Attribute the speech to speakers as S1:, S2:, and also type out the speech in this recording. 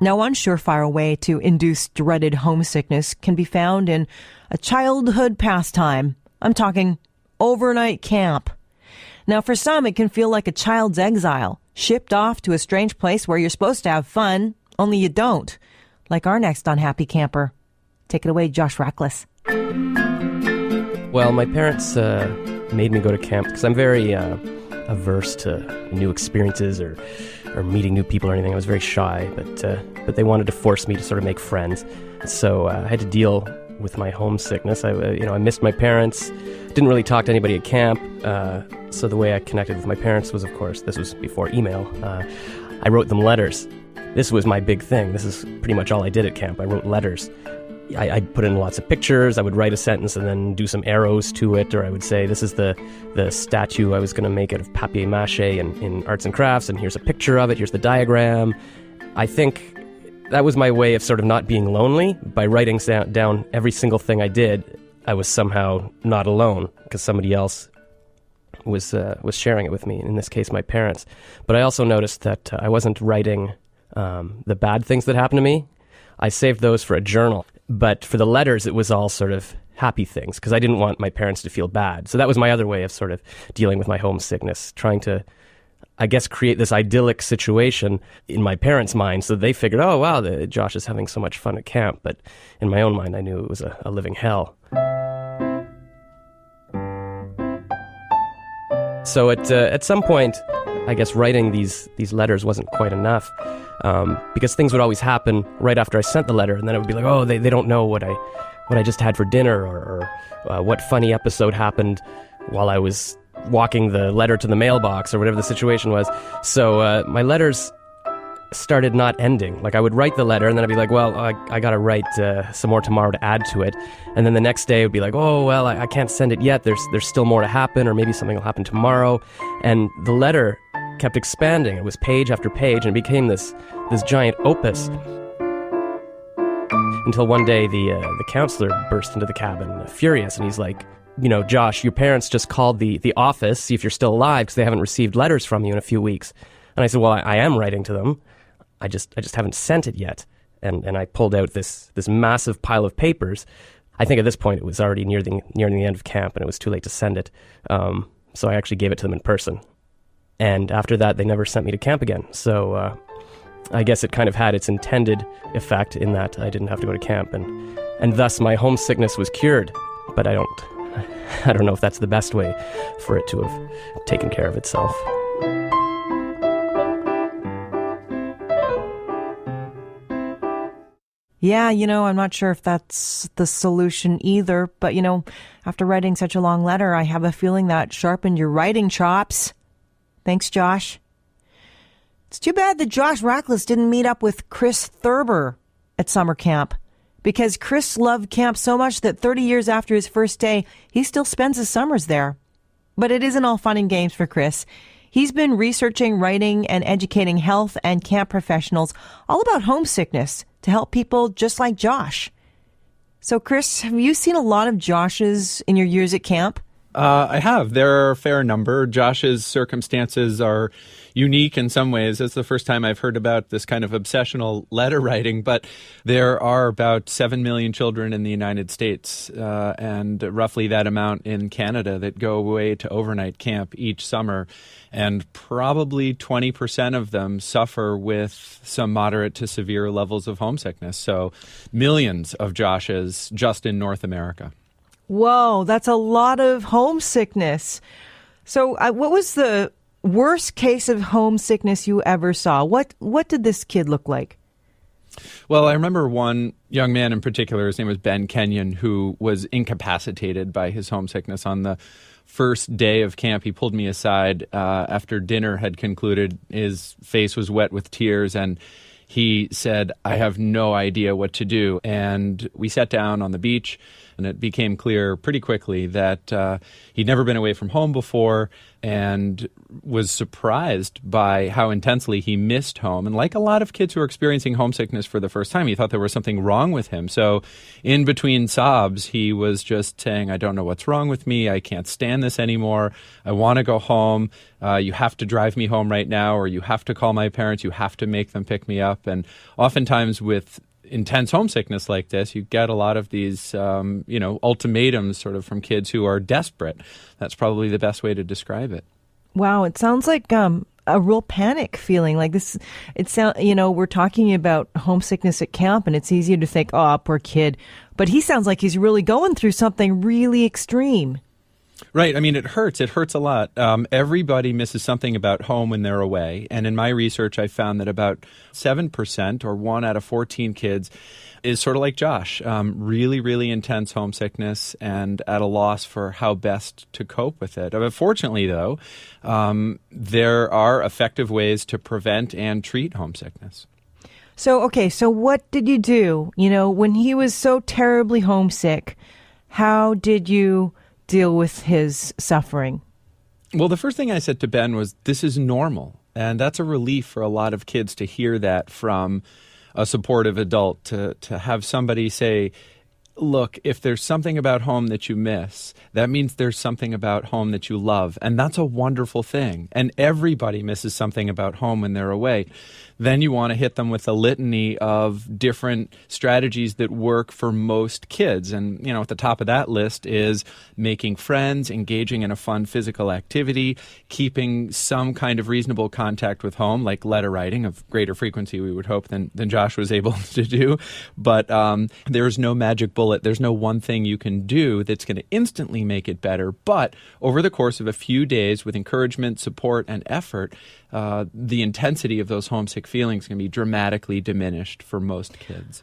S1: Now, one surefire way to induce dreaded homesickness can be found in a childhood pastime. I'm talking overnight camp. Now, for some, it can feel like a child's exile, shipped off to a strange place where you're supposed to have fun, only you don't. Like our next unhappy camper. Take it away, Josh Rachlis.
S2: Well, my parents made me go to camp because I'm very averse to new experiences or meeting new people or anything. I was very shy, but they wanted to force me to sort of make friends. So I had to deal with my homesickness. I missed my parents. Didn't really talk to anybody at camp. So the way I connected with my parents was, of course, this was before email. I wrote them letters. This was my big thing. This is pretty much all I did at camp. I wrote letters. I'd put in lots of pictures. I would write a sentence and then do some arrows to it, or I would say, this is the statue I was going to make out of papier-mâché in arts and crafts, and here's a picture of it, here's the diagram. I think that was my way of sort of not being lonely. By writing down every single thing I did, I was somehow not alone, because somebody else was sharing it with me, in this case my parents. But I also noticed that I wasn't writing the bad things that happened to me. I saved those for a journal. But for the letters, it was all sort of happy things, because I didn't want my parents to feel bad. So that was my other way of sort of dealing with my homesickness, trying to, I guess, create this idyllic situation in my parents' mind, so they figured, oh, wow, Josh is having so much fun at camp. But in my own mind, I knew it was a living hell. So at some point, I guess writing these letters wasn't quite enough, because things would always happen right after I sent the letter, and then it would be like, oh, they don't know what I just had for dinner, or what funny episode happened while I was walking the letter to the mailbox, or whatever the situation was. So my letters started not ending. Like, I would write the letter, and then I'd be like, well, I gotta write some more tomorrow to add to it. And then the next day it would be like, oh, well, I can't send it yet. There's still more to happen, or maybe something will happen tomorrow. And the letter kept expanding. It was page after page, and it became this giant opus. Until one day the counselor burst into the cabin, furious, and he's like, Josh, your parents just called the office, see if you're still alive, because they haven't received letters from you in a few weeks. And I said, well, I am writing to them. I just haven't sent it yet. And I pulled out this massive pile of papers. I think at this point it was already near the end of camp, and it was too late to send it. So I actually gave it to them in person. And after that, they never sent me to camp again. So I guess it kind of had its intended effect in that I didn't have to go to camp, and thus my homesickness was cured. But I don't know if that's the best way for it to have taken care of itself.
S1: Yeah, I'm not sure if that's the solution either, but after writing such a long letter, I have a feeling that sharpened your writing chops. Thanks, Josh. It's too bad that Josh Rachlis didn't meet up with Chris Thurber at summer camp, because Chris loved camp so much that 30 years after his first day, he still spends his summers there. But it isn't all fun and games for Chris. He's been researching, writing, and educating health and camp professionals all about homesickness to help people just like Josh. So, Chris, have you seen a lot of Joshes in your years at camp?
S3: I have. There are a fair number. Josh's circumstances are unique in some ways. It's the first time I've heard about this kind of obsessional letter writing, but there are about 7 million children in the United States and roughly that amount in Canada that go away to overnight camp each summer. And probably 20% of them suffer with some moderate to severe levels of homesickness. So millions of Joshes just in North America.
S1: Whoa, that's a lot of homesickness. So what was the worst case of homesickness you ever saw? What did this kid look like?
S3: Well, I remember one young man in particular, his name was Ben Kenyon, who was incapacitated by his homesickness. On the first day of camp, he pulled me aside after dinner had concluded. His face was wet with tears, and he said, I have no idea what to do. And we sat down on the beach, And it became clear pretty quickly that he'd never been away from home before and was surprised by how intensely he missed home. And like a lot of kids who are experiencing homesickness for the first time, he thought there was something wrong with him. So in between sobs, he was just saying, I don't know what's wrong with me. I can't stand this anymore. I want to go home. You have to drive me home right now, or you have to call my parents. You have to make them pick me up. And oftentimes with intense homesickness like this, you get a lot of these, ultimatums sort of from kids who are desperate. That's probably the best way to describe it.
S1: Wow, it sounds like a real panic feeling. Like this, we're talking about homesickness at camp, and it's easy to think, oh, poor kid. But he sounds like he's really going through something really extreme.
S3: Right. I mean, it hurts. It hurts a lot. Everybody misses something about home when they're away. And in my research, I found that about 7%, or 1 out of 14 kids, is sort of like Josh, really, really intense homesickness and at a loss for how best to cope with it. Fortunately, though, there are effective ways to prevent and treat homesickness.
S1: So what did you do? When he was so terribly homesick, how did you deal with his suffering?
S3: Well, the first thing I said to Ben was, this is normal. And that's a relief for a lot of kids to hear that from a supportive adult, to have somebody say, look, if there's something about home that you miss, that means there's something about home that you love. And that's a wonderful thing. And everybody misses something about home when they're away. Then you want to hit them with a litany of different strategies that work for most kids. And, at the top of that list is making friends, engaging in a fun physical activity, keeping some kind of reasonable contact with home, like letter writing of greater frequency, we would hope, than Josh was able to do. But there's no magic bullet. There's no one thing you can do that's going to instantly make it better. But over the course of a few days, with encouragement, support, and effort, the intensity of those homesick feelings can be dramatically diminished for most kids.